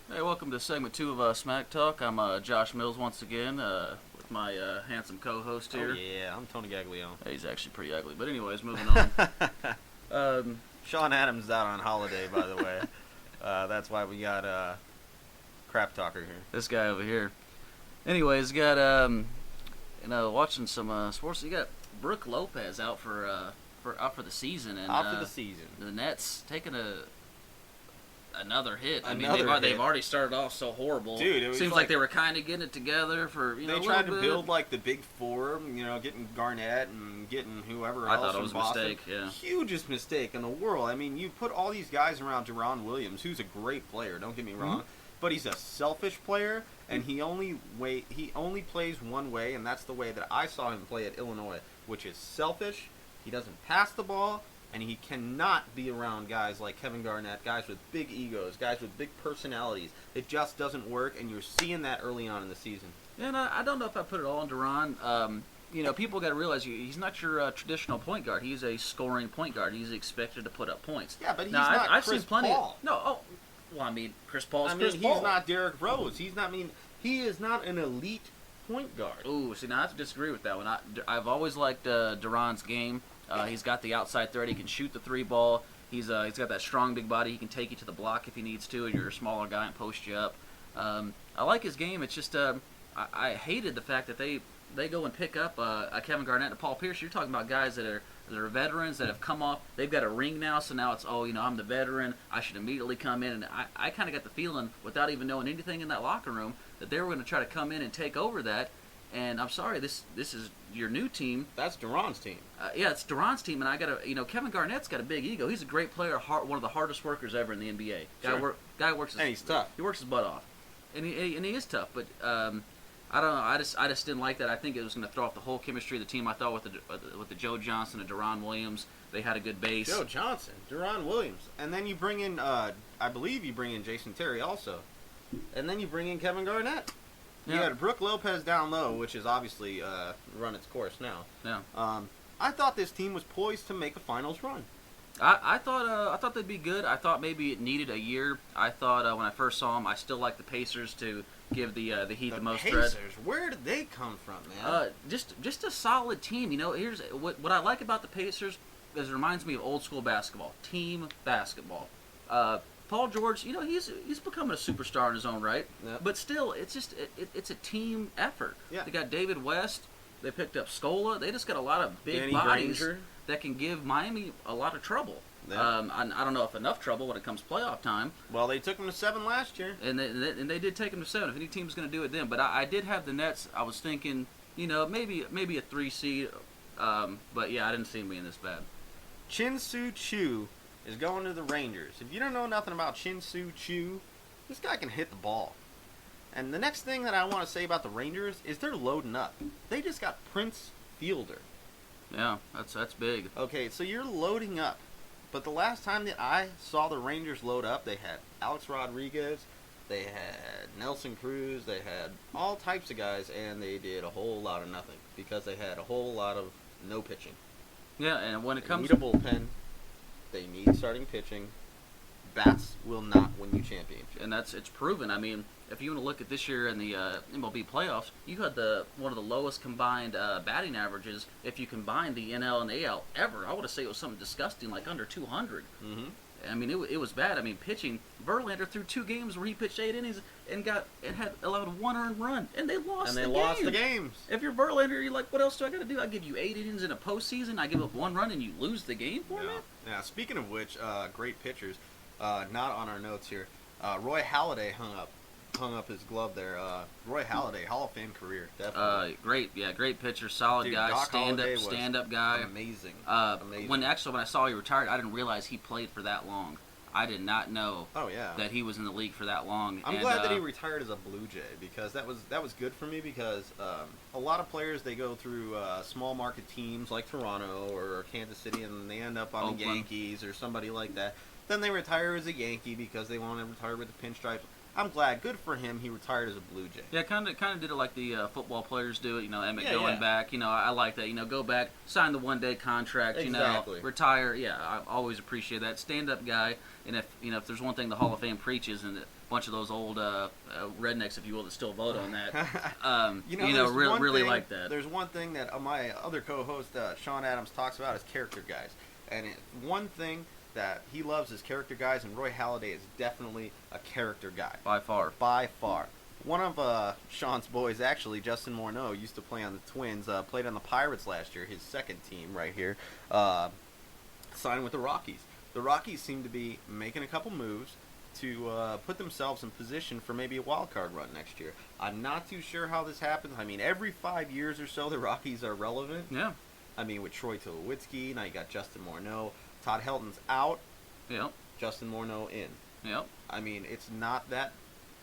Hey, welcome to segment 2 of Smacktalk. I'm Josh Mills once again with my handsome co-host Oh here. yeah, I'm Tony Gaglione. Hey, he's actually pretty ugly, but anyways, moving on. Shawn Adams out on holiday, by the way. That's why we got Crap Talker here. This guy over here. Anyways, got watching some sports. You got Brooke Lopez out for the season, and Out for the season. the Nets taking another hit. They've Another already started off so horrible. Dude, it was seems like they were kind of getting it together for They tried to build like the big four, getting Garnett and getting whoever I else thought it from was a Boston. mistake. Yeah. Hugest mistake in the world. I mean, you put all these guys around Deron Williams, who's a great player. Don't get me wrong, but he's a selfish player, and he only plays one way, and that's the way that I saw him play at Illinois, which is selfish. He doesn't pass the ball. And he cannot be around guys like Kevin Garnett, guys with big egos, guys with big personalities. It just doesn't work, and you're seeing that early on in the season. And I don't know if I put it all on Duran. People got to realize he's not your traditional point guard. He's a scoring point guard. He's expected to put up points. Yeah, but he's now, not I've Chris seen plenty. Paul. Chris Paul's Chris Chris he's Paul. not Derrick Rose. He is not an elite point guard. Ooh, see, now I have to disagree with that one. I've always liked Duran's game. He's got the outside threat. He can shoot the three ball. He's got that strong big body. He can take you to the block if he needs to, and you're a smaller guy and post you up. I like his game. It's just I hated the fact that they go and pick up a Kevin Garnett and Paul Pierce. You're talking about guys that are veterans that have come off. They've got a ring now, so now it's I'm the veteran. I should immediately come in. And I kind of got the feeling, without even knowing anything in that locker room, that they were going to try to come in and take over that. And I'm sorry, this is your new team. That's Duran's team. Yeah, it's Duran's team, and I got to, Kevin Garnett's got a big ego. He's a great player, one of the hardest workers ever in the NBA. Guy works. And he's tough. He works his butt off, and he is tough. But I don't know. I just didn't like that. I think it was going to throw off the whole chemistry of the team. I thought with the Joe Johnson and Deron Williams, they had a good base. Joe Johnson, Deron Williams, and then you bring in, I believe you bring in Jason Terry also, and then you bring in Kevin Garnett. You had Brooke Lopez down low, which is obviously run its course now. Yeah. I thought this team was poised to make a finals run. I thought they'd be good. I thought maybe it needed a year. I thought when I first saw them, I still like the Pacers to give the Heat the most Pacers, threat. where did they come from, man? Just a solid team. Here's what I like about the Pacers is it reminds me of old school basketball, team basketball. Paul George, he's becoming a superstar in his own right, Yep. but still, it's just it's a team effort. Yeah. They got David West. They picked up Scola. They just got a lot of big Danny bodies Granger. that can give Miami a lot of trouble. Yeah. I don't know if enough trouble when it comes playoff time. Well, they took them to 7 last year. And they did take them to 7. If any team's going to do it then, but I did have the Nets. I was thinking, maybe a 3 seed. But yeah, I didn't see them being this bad. Chin-Soo Choo is going to the Rangers. If you don't know nothing about Chin-Soo Choo, this guy can hit the ball. And the next thing that I want to say about the Rangers is they're loading up. They just got Prince Fielder. Yeah, that's big. Okay, so you're loading up. But the last time that I saw the Rangers load up, they had Alex Rodriguez, they had Nelson Cruz, they had all types of guys, and they did a whole lot of nothing because they had a whole lot of no pitching. Yeah, and when it comes They need a bullpen. They need starting pitching. Bats will not win you championships. and it's proven. I mean, if you want to look at this year in the MLB playoffs, you had one of the lowest combined batting averages if you combine the NL and AL ever. I would say it was something disgusting, like under 200. Mm-hmm. I mean, it was bad. I mean, pitching, Verlander threw 2 games where he pitched 8 innings and had allowed 1 earned run, and they lost. And they lost the games. If you're Verlander, you're like, what else do I got to do? I give you 8 innings in a postseason. I give up 1 run, and you lose the game for me. Yeah. Speaking of which, great pitchers. Not on our notes here. Roy Halladay hung up his glove there. Roy Halladay, Hall of Fame career, definitely. Great pitcher, solid Dude, guy, Doc Holliday was stand up guy. Amazing. Amazing. When I saw he retired, I didn't realize he played for that long. I did not know Oh yeah. that he was in the league for that long. I'm glad that he retired as a Blue Jay because that was good for me because a lot of players they go through small market teams like Toronto or Kansas City and they end up on the Oakland. Yankees or somebody like that. Then they retire as a Yankee because they want to retire with the pinstripes. I'm glad. Good for him. He retired as a Blue Jay. Yeah, kind of did it like the football players do it. Emmett going yeah. back. I like that. Go back, sign the 1-day contract. Exactly. Retire. Yeah, I always appreciate that. Stand-up guy. And if there's one thing the Hall of Fame preaches, and a bunch of those old rednecks, if you will, that still vote on that, really like that. There's one thing that my other co-host Shawn Adams talks about is character guys, and one thing that he loves is character guys, and Roy Halladay is definitely a character guy. By far. By far. One of Sean's boys, actually, Justin Morneau, used to play on the Twins, played on the Pirates last year, his second team right here, signed with the Rockies. The Rockies seem to be making a couple moves to put themselves in position for maybe a wild card run next year. I'm not too sure how this happens. I mean, every 5 years or so, the Rockies are relevant. Yeah. I mean, with Troy Tulowitzki, now you got Justin Morneau. Todd Helton's out. Yep. Justin Morneau in. Yep. I mean, it's not that.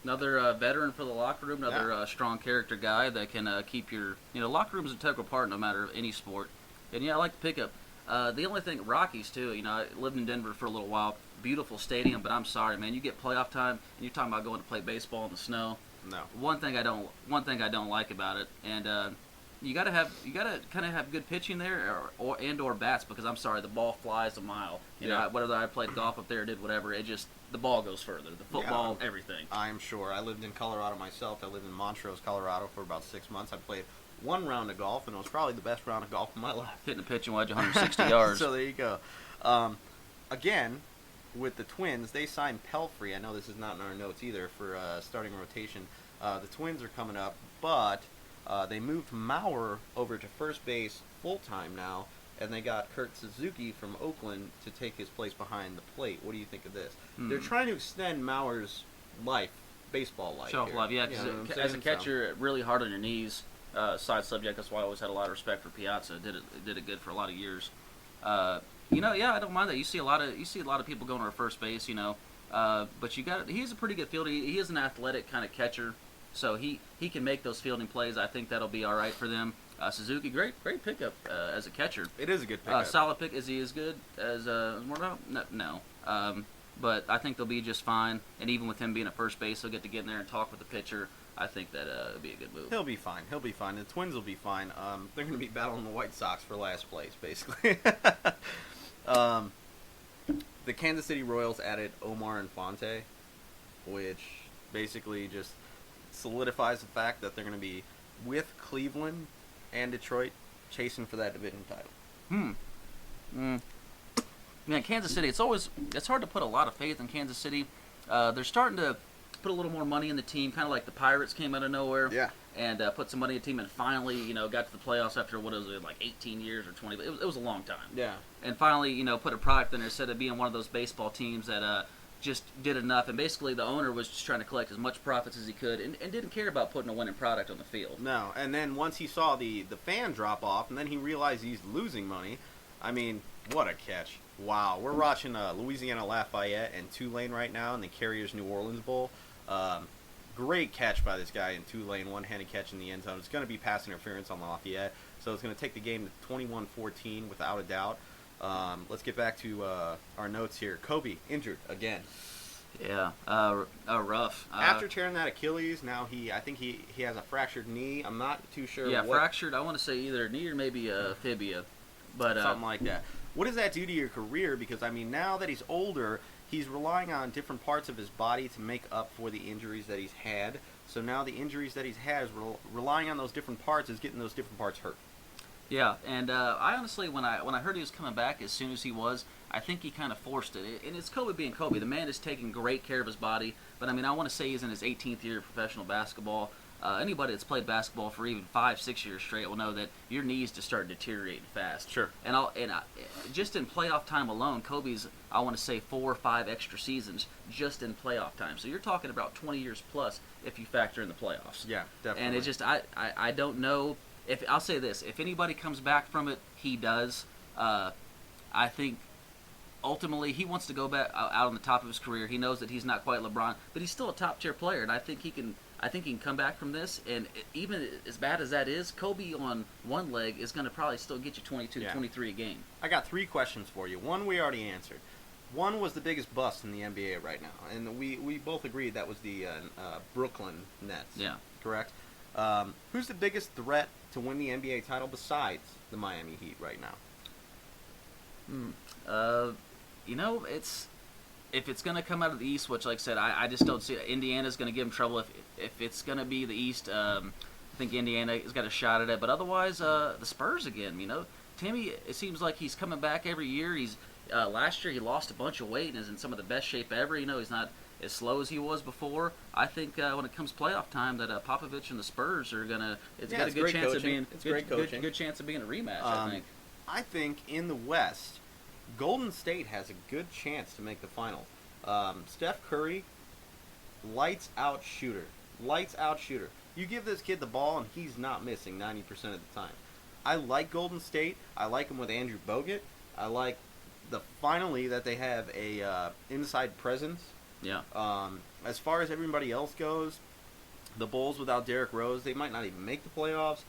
Another veteran for the locker room, another strong character guy that can keep your, locker room is an integral part no matter any sport. And I like the pickup. The only thing, Rockies too, I lived in Denver for a little while. Beautiful stadium, but I'm sorry, man. You get playoff time, and you're talking about going to play baseball in the snow. No. One thing I don't like about it, and you gotta kind of have good pitching there, or bats, because I'm sorry, the ball flies a mile. Whether I played golf up there or did whatever, the ball goes further. The football, everything. I'm sure. I lived in Colorado myself. I lived in Montrose, Colorado for about 6 months. I played one round of golf, and it was probably the best round of golf of my life. Hitting a pitching wedge 160 yards. So there you go. Again, with the Twins, they signed Pelfrey. I know this is not in our notes either for starting rotation. The Twins are coming up, but they moved Maurer over to first base full-time now, and they got Kurt Suzuki from Oakland to take his place behind the plate. What do you think of this? They're trying to extend Maurer's life, baseball life. Shelf life, yeah. Because as a catcher, really hard on your knees. Side subject. That's why I always had a lot of respect for Piazza. Did it good for a lot of years. I don't mind that. You see a lot of people going to first base. But he's a pretty good fielder. He is an athletic kind of catcher, so he can make those fielding plays. I think that'll be all right for them. Suzuki, great pickup as a catcher. It is a good pickup. Solid pick. Is he as good as Morneau? No. But I think they'll be just fine. And even with him being a first base, he'll get to get in there and talk with the pitcher. I think that it'll be a good move. He'll be fine. The Twins will be fine. They're going to be battling the White Sox for last place, basically. The Kansas City Royals added Omar Infante, which basically just solidifies the fact that they're going to be with Cleveland and Detroit chasing for that division title. Man, Kansas City, it's hard to put a lot of faith in Kansas City. They're starting to put a little more money in the team, kind of like the Pirates came out of nowhere. Yeah. And put some money in the team and finally, got to the playoffs after, what was it, like 18 years or 20. It was a long time. Yeah. And finally, put a product in there instead of being one of those baseball teams that just did enough. And basically the owner was just trying to collect as much profits as he could and didn't care about putting a winning product on the field. No. And then once he saw the fan drop off and then he realized he's losing money, I mean, what a catch. Wow. We're watching Louisiana Lafayette and Tulane right now in the Carriers New Orleans Bowl. Great catch by this guy in Tulane, one-handed catch in the end zone. It's going to be pass interference on Lafayette, so it's going to take the game to 21-14 without a doubt. Let's get back to our notes here. Kobe, injured again. Yeah, rough. After tearing that Achilles, now I think he has a fractured knee. I'm not too sure. Yeah, fractured. I want to say either knee or maybe a fibia, but something like that. What does that do to your career? Because I mean, now that he's older, he's relying on different parts of his body to make up for the injuries that he's had. So now the injuries that he's had is relying on those different parts is getting those different parts hurt. Yeah, and I honestly, when I heard he was coming back as soon as he was, I think he kind of forced it. And it's Kobe being Kobe. The man is taking great care of his body. But I mean, I want to say he's in his 18th year of professional basketball. Anybody that's played basketball for even 5-6 years straight will know that your knees just start deteriorating fast. Sure. And just in playoff time alone, Kobe's, I want to say 4 or 5 extra seasons just in playoff time. So you're talking about 20 years plus if you factor in the playoffs. Yeah, definitely. And it's just I don't know if I'll say this: if anybody comes back from it, he does. I think ultimately he wants to go back out on the top of his career. He knows that he's not quite LeBron, but he's still a top tier player, and I think he can. I think he can come back from this, and even as bad as that is, Kobe on one leg is going to probably still get you 22, 23 a game. I got 3 questions for you. One we already answered. One was the biggest bust in the NBA right now, and we both agreed that was the Brooklyn Nets. Yeah. Correct? Who's the biggest threat to win the NBA title besides the Miami Heat right now? If it's going to come out of the East, which, like I said, I just don't see it. Indiana's going to give them trouble. If it's going to be the East, I think Indiana has got a shot at it. But otherwise, the Spurs again. Timmy, it seems like he's coming back every year. Last year he lost a bunch of weight and is in some of the best shape ever. He's not as slow as he was before. I think when it comes playoff time, that Popovich and the Spurs are gonna. It's got a good chance of being. It's great coaching. Good chance of being a rematch. I think. I think in the West, Golden State has a good chance to make the finals. Steph Curry, lights out shooter. You give this kid the ball and he's not missing 90% of the time. I like Golden State. I like him with Andrew Bogut. I like finally that they have a inside presence. Yeah. As far as everybody else goes, the Bulls without Derrick Rose, they might not even make the playoffs.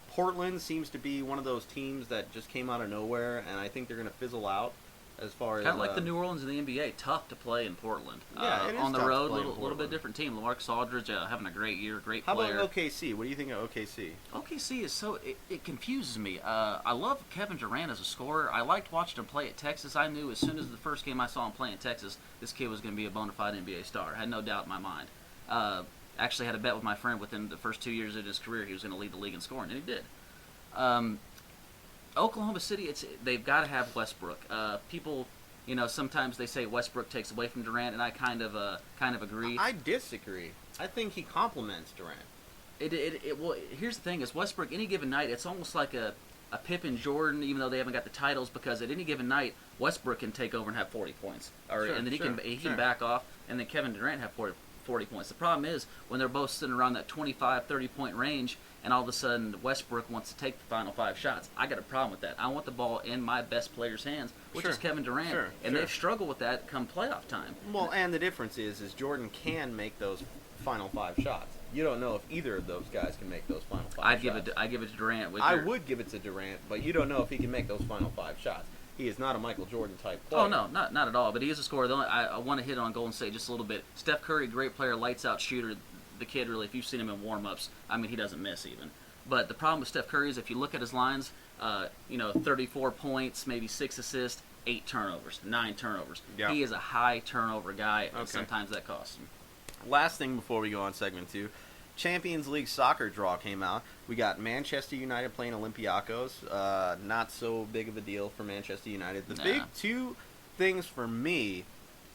Portland seems to be one of those teams that just came out of nowhere, and I think they're going to fizzle out as far as... Kind of like the New Orleans in the NBA. Tough to play in Portland. Yeah, it is on the tough to road, play in little bit different team. LaMarcus Aldridge having a great year, great How player. about OKC? What do you think of OKC? OKC is it confuses me. I love Kevin Durant as a scorer. I liked watching him play at Texas. I knew as soon as the first game I saw him play in Texas, this kid was going to be a bona fide NBA star. I had no doubt in my mind. Actually had a bet with my friend within the first 2 years of his career he was going to lead the league in scoring, and he did. Oklahoma City, they've got to have Westbrook. People, sometimes they say Westbrook takes away from Durant, and I kind of agree. I disagree. I think he complements Durant. Well, here's the thing: is Westbrook any given night, it's almost like a Pippen Jordan, even though they haven't got the titles, because at any given night Westbrook can take over and have 40 points, and then he can back off, and then Kevin Durant have 40 points. The problem is when they're both sitting around that 25, 30-point range, and all of a sudden Westbrook wants to take the final 5 shots. I got a problem with that. I want the ball in my best player's hands, which is Kevin Durant, and they've struggled with that come playoff time. Well, and the difference is Jordan can make those final 5 shots. You don't know if either of those guys can make those final 5 shots. I give it to Durant. I would give it to Durant, but you don't know if he can make those final 5 shots. He is not a Michael Jordan type player. Oh, no, not at all. But he is a scorer. I want to hit on Golden State just a little bit. Steph Curry, great player, lights out shooter. The kid, really, if you've seen him in warm-ups, he doesn't miss even. But the problem with Steph Curry is if you look at his lines, 34 points, maybe 6 assists, 8 turnovers, 9 turnovers. Yeah. He is a high turnover guy, and sometimes that costs him. Last thing before we go on segment 2. Champions League soccer draw came out. We got Manchester United playing Olympiacos. Not so big of a deal for Manchester United. The big 2 things for me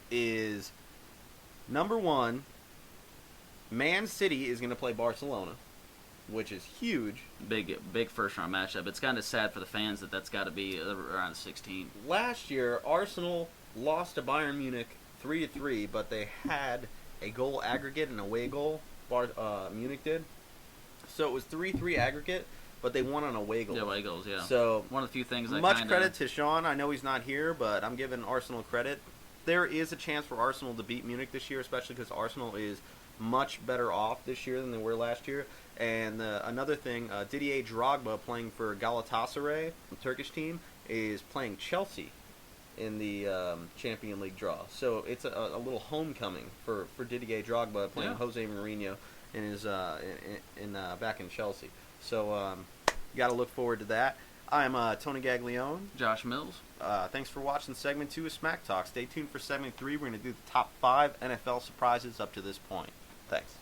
is, number 1, Man City is going to play Barcelona, which is huge. Big first-round matchup. It's kind of sad for the fans that's got to be around 16. Last year, Arsenal lost to Bayern Munich 3-3, but they had a goal aggregate, an away goal. Munich did. So it was 3-3 aggregate, but they won on away goals. Yeah, away goals, yeah. So one of the few things much credit to Shawn. I know he's not here, but I'm giving Arsenal credit. There is a chance for Arsenal to beat Munich this year, especially because Arsenal is much better off this year than they were last year. And another thing, Didier Drogba, playing for Galatasaray, the Turkish team, is playing Chelsea in the Champions League draw. So it's a little homecoming for Didier Drogba playing Jose Mourinho back in Chelsea. So you got to look forward to that. I'm Tony Gaglione. Josh Mills. Thanks for watching segment 2 of Smack Talk. Stay tuned for segment 3. We're going to do the top 5 NFL surprises up to this point. Thanks.